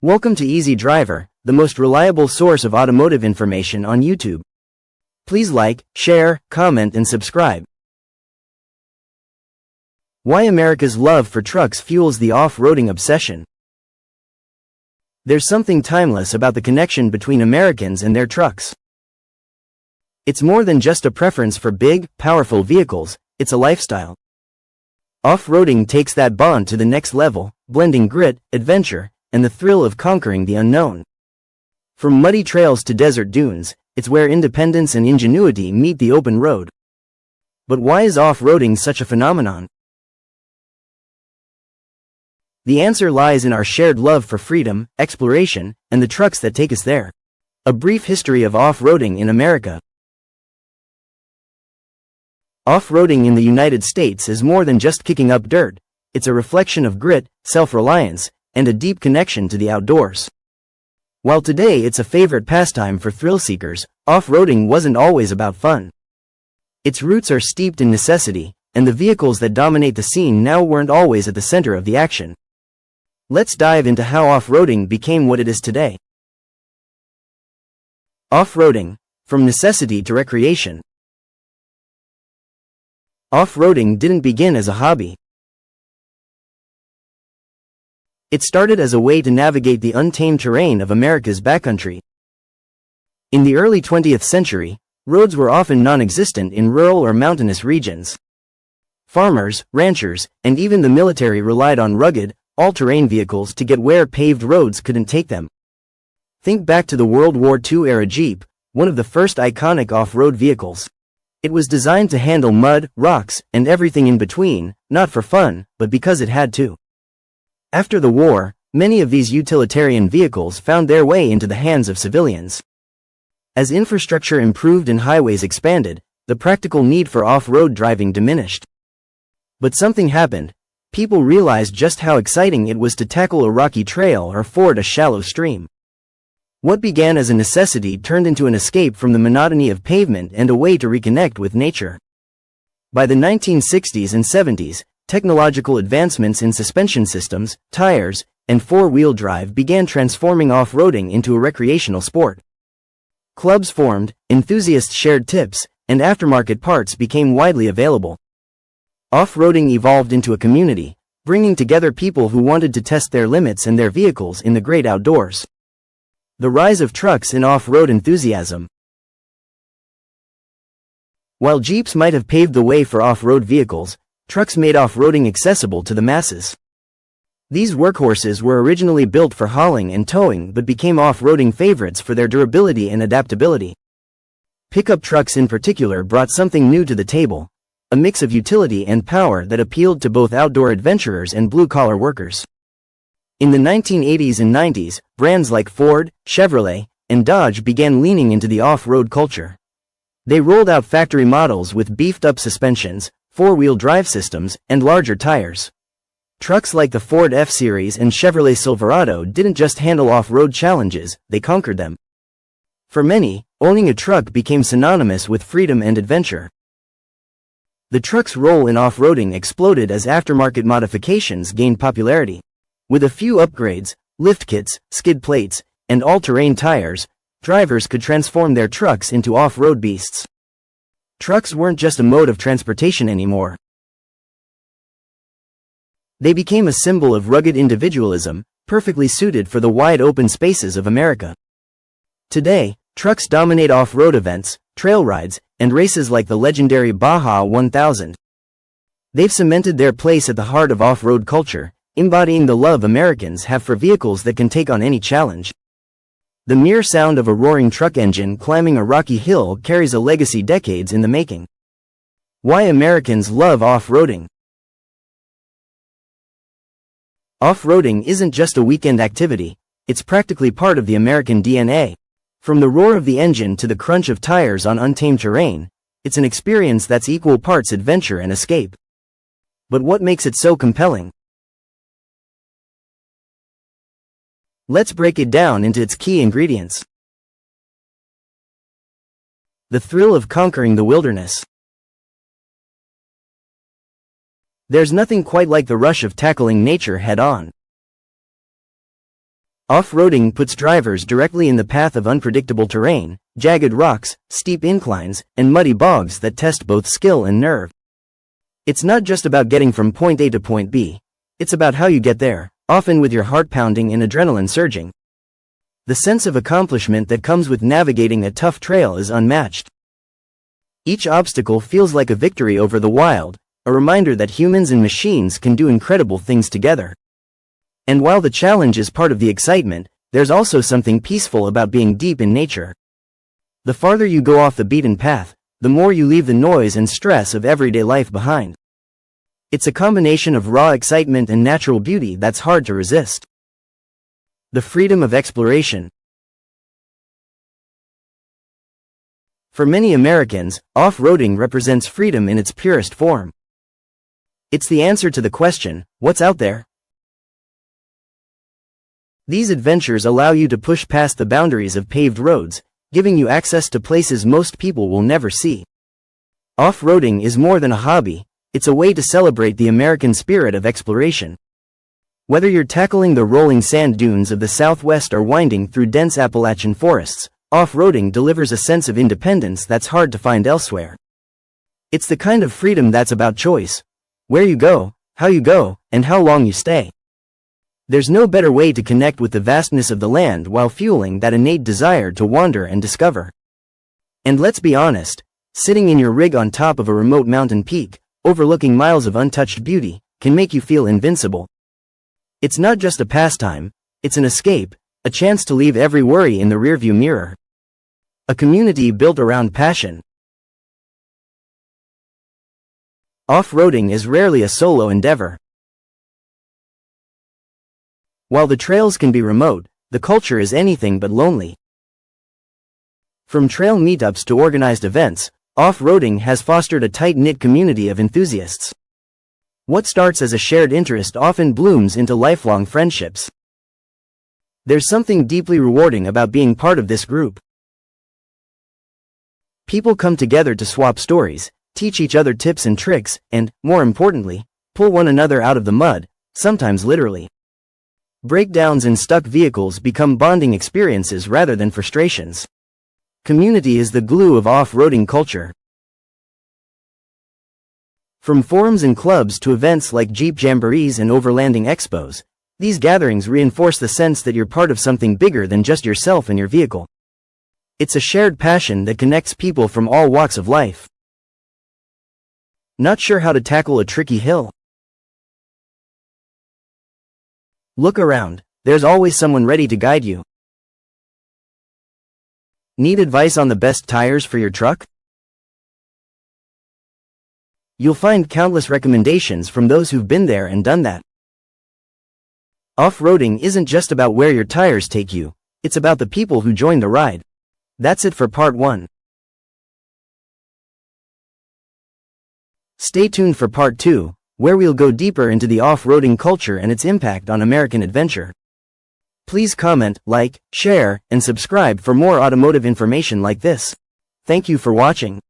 Welcome to Easy Driver, the most reliable source of automotive information on YouTube. Please like, share, comment and subscribe. Why America's love for trucks fuels the off-roading obsession. There's something timeless about the connection between Americans and their trucks. It's more than just a preference for big, powerful vehicles, it's a lifestyle. Off-roading takes that bond to the next level, blending grit, adventure, and the thrill of conquering the unknown. From muddy trails to desert dunes, it's where independence and ingenuity meet the open road. But why is off-roading such a phenomenon? The answer lies in our shared love for freedom, exploration, and the trucks that take us there. A brief history of off-roading in America. Off-roading in the United States is more than just kicking up dirt. It's a reflection of grit, self-reliance, and a deep connection to the outdoors. While today it's a favorite pastime for thrill-seekers, off-roading wasn't always about fun. Its roots are steeped in necessity, and the vehicles that dominate the scene now weren't always at the center of the action. Let's dive into how off-roading became what it is today. Off-roading, from necessity to recreation. Off-roading didn't begin as a hobby. It started as a way to navigate the untamed terrain of America's backcountry. In the early 20th century, roads were often non-existent in rural or mountainous regions. Farmers, ranchers, and even the military relied on rugged, all-terrain vehicles to get where paved roads couldn't take them. Think back to the World War II-era Jeep, one of the first iconic off-road vehicles. It was designed to handle mud, rocks, and everything in between, not for fun, but because it had to. After the war, many of these utilitarian vehicles found their way into the hands of civilians. As infrastructure improved and highways expanded, the practical need for off-road driving diminished. But something happened. People realized just how exciting it was to tackle a rocky trail or ford a shallow stream. What began as a necessity turned into an escape from the monotony of pavement and a way to reconnect with nature. By the 1960s and 70s, technological advancements in suspension systems, tires, and four-wheel drive began transforming off-roading into a recreational sport. Clubs formed, enthusiasts shared tips, and aftermarket parts became widely available. Off-roading evolved into a community, bringing together people who wanted to test their limits and their vehicles in the great outdoors. The rise of trucks in off-road enthusiasm. While Jeeps might have paved the way for off-road vehicles, trucks made off-roading accessible to the masses. These workhorses were originally built for hauling and towing but became off-roading favorites for their durability and adaptability. Pickup trucks in particular brought something new to the table, a mix of utility and power that appealed to both outdoor adventurers and blue-collar workers. In the 1980s and 90s, brands like Ford, Chevrolet, and Dodge began leaning into the off-road culture. They rolled out factory models with beefed-up suspensions, four-wheel drive systems, and larger tires. Trucks like the Ford F-Series and Chevrolet Silverado didn't just handle off-road challenges, they conquered them. For many, owning a truck became synonymous with freedom and adventure. The truck's role in off-roading exploded as aftermarket modifications gained popularity. With a few upgrades, lift kits, skid plates, and all-terrain tires, drivers could transform their trucks into off-road beasts. Trucks weren't just a mode of transportation anymore. They became a symbol of rugged individualism, perfectly suited for the wide open spaces of America. Today, trucks dominate off-road events, trail rides, and races like the legendary Baja 1000. They've cemented their place at the heart of off-road culture, embodying the love Americans have for vehicles that can take on any challenge. The mere sound of a roaring truck engine climbing a rocky hill carries a legacy decades in the making. Why Americans love off-roading. Off-roading isn't just a weekend activity, it's practically part of the American DNA. From the roar of the engine to the crunch of tires on untamed terrain, it's an experience that's equal parts adventure and escape. But what makes it so compelling? Let's break it down into its key ingredients. The thrill of conquering the wilderness. There's nothing quite like the rush of tackling nature head-on. Off-roading puts drivers directly in the path of unpredictable terrain, jagged rocks, steep inclines, and muddy bogs that test both skill and nerve. It's not just about getting from point A to point B. It's about how you get there, often with your heart pounding and adrenaline surging. The sense of accomplishment that comes with navigating a tough trail is unmatched. Each obstacle feels like a victory over the wild, a reminder that humans and machines can do incredible things together. And while the challenge is part of the excitement, there's also something peaceful about being deep in nature. The farther you go off the beaten path, the more you leave the noise and stress of everyday life behind. It's a combination of raw excitement and natural beauty that's hard to resist. The freedom of exploration. For many Americans, off-roading represents freedom in its purest form. It's the answer to the question, what's out there? These adventures allow you to push past the boundaries of paved roads, giving you access to places most people will never see. Off-roading is more than a hobby, it's a way to celebrate the American spirit of exploration. Whether you're tackling the rolling sand dunes of the Southwest or winding through dense Appalachian forests, off-roading delivers a sense of independence that's hard to find elsewhere. It's the kind of freedom that's about choice. Where you go, how you go, and how long you stay. There's no better way to connect with the vastness of the land while fueling that innate desire to wander and discover. And let's be honest, sitting in your rig on top of a remote mountain peak, overlooking miles of untouched beauty, can make you feel invincible. It's not just a pastime, it's an escape, a chance to leave every worry in the rearview mirror. A community built around passion. Off-roading is rarely a solo endeavor. While the trails can be remote, the culture is anything but lonely. From trail meetups to organized events, off-roading has fostered a tight-knit community of enthusiasts. What starts as a shared interest often blooms into lifelong friendships. There's something deeply rewarding about being part of this group. People come together to swap stories, teach each other tips and tricks, and, more importantly, pull one another out of the mud, sometimes literally. Breakdowns in stuck vehicles become bonding experiences rather than frustrations. Community is the glue of off-roading culture. From forums and clubs to events like Jeep Jamborees and overlanding expos, these gatherings reinforce the sense that you're part of something bigger than just yourself and your vehicle. It's a shared passion that connects people from all walks of life. Not sure how to tackle a tricky hill? Look around, there's always someone ready to guide you. Need advice on the best tires for your truck? You'll find countless recommendations from those who've been there and done that. Off-roading isn't just about where your tires take you, it's about the people who join the ride. That's it for part 1. Stay tuned for part 2, where we'll go deeper into the off-roading culture and its impact on American adventure. Please comment, like, share, and subscribe for more automotive information like this. Thank you for watching.